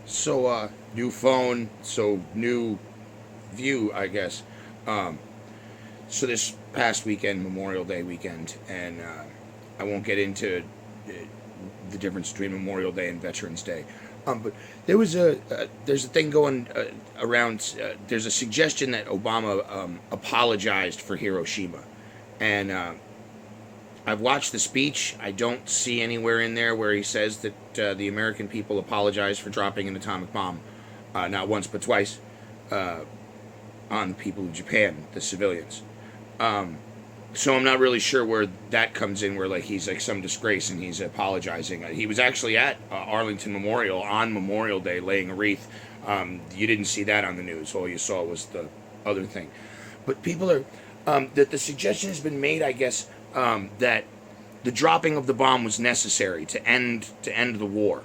So, new phone, so new view, I guess. Um, so this past weekend, Memorial Day weekend, and I won't get into the difference between Memorial Day and Veterans Day. But there's a thing going around. There's a suggestion that Obama apologized for Hiroshima, and I've watched the speech. I don't see anywhere in there where he says that the American people apologize for dropping an atomic bomb, not once but twice, on the people of Japan, the civilians. So I'm not really sure where that comes in, where like he's like some disgrace and he's apologizing. He was actually at Arlington Memorial on Memorial Day laying a wreath. You didn't see that on the news. All you saw was the other thing. But people are that the suggestion has been made, I guess, that the dropping of the bomb was necessary to end the war.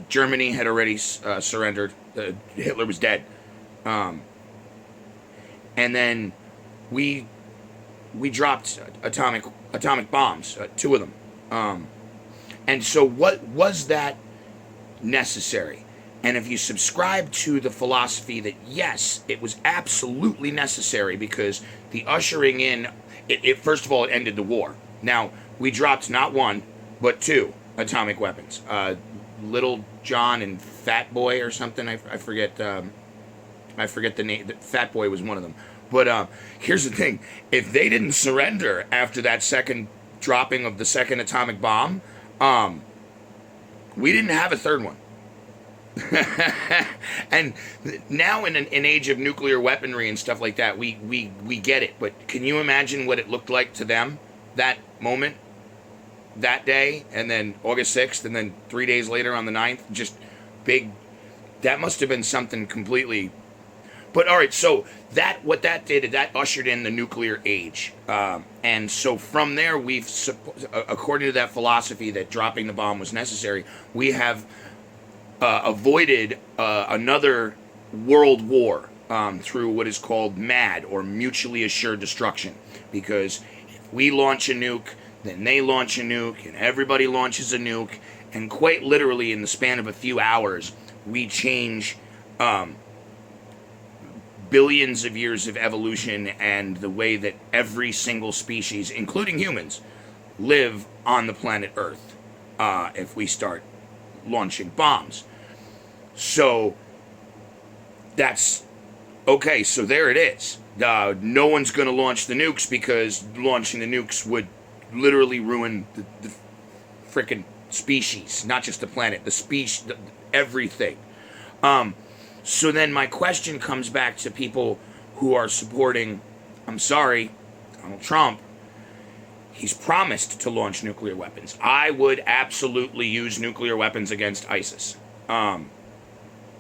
Germany had already surrendered. Hitler was dead, and then we we dropped atomic bombs, two of them. And so, what was that necessary? And if you subscribe to the philosophy that yes, it was absolutely necessary because the ushering in, it first of all, it ended the war. Now we dropped not one but two atomic weapons. Little John and Fat Boy or something. I forget. I forget the name. Fat Boy was one of them. But here's the thing: if they didn't surrender after that second dropping of the second atomic bomb, we didn't have a third one. And now in an age of nuclear weaponry and stuff like that, we get it. But can you imagine what it looked like to them that moment, that day, and then August 6th, and then 3 days later on the 9th? Just big. That must have been something completely. But all right, so what that did, that ushered in the nuclear age, and so from there, according to that philosophy that dropping the bomb was necessary, we have avoided another world war through what is called MAD, or mutually assured destruction. Because if we launch a nuke, then they launch a nuke, and everybody launches a nuke, and quite literally in the span of a few hours, we change billions of years of evolution and the way that every single species, including humans, live on the planet Earth if we start launching bombs. So that's okay. So there it is. No one's going to launch the nukes because launching the nukes would literally ruin the frickin' species, not just the planet, the species, everything. So then my question comes back to people who are supporting, I'm sorry, Donald Trump. He's promised to launch nuclear weapons. I would absolutely use nuclear weapons against ISIS.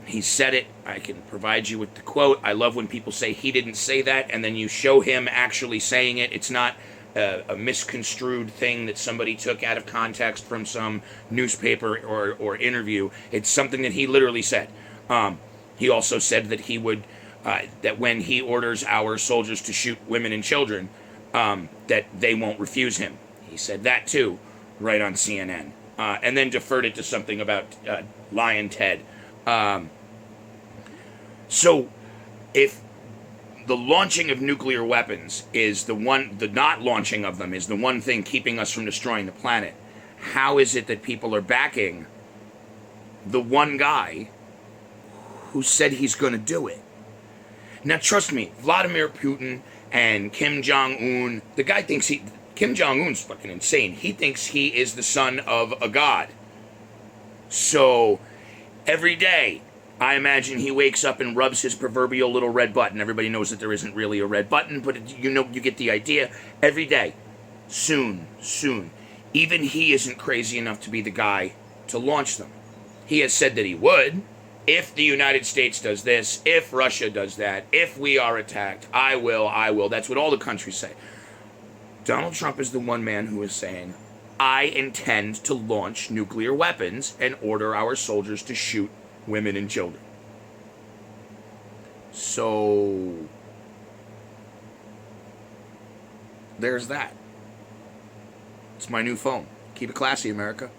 He said it. I can provide you with the quote. I love when people say he didn't say that, and then you show him actually saying it. It's not a misconstrued thing that somebody took out of context from some newspaper or interview. It's something that he literally said. He also said that he would, that when he orders our soldiers to shoot women and children, that they won't refuse him. He said that too, right on CNN, and then deferred it to something about Lion Ted. So, if the launching of nuclear weapons is the not launching of them is the one thing keeping us from destroying the planet, how is it that people are backing the one guy who said he's going to do it? Now, trust me, Vladimir Putin and Kim Jong-un, the guy thinks Kim Jong-un's fucking insane. He thinks he is the son of a god. So, every day, I imagine he wakes up and rubs his proverbial little red button. Everybody knows that there isn't really a red button, but you get the idea. Every day. Soon. Even he isn't crazy enough to be the guy to launch them. He has said that he would. If the United States does this, if Russia does that, if we are attacked, I will. That's what all the countries say. Donald Trump is the one man who is saying, I intend to launch nuclear weapons and order our soldiers to shoot women and children. So, there's that. It's my new phone. Keep it classy, America.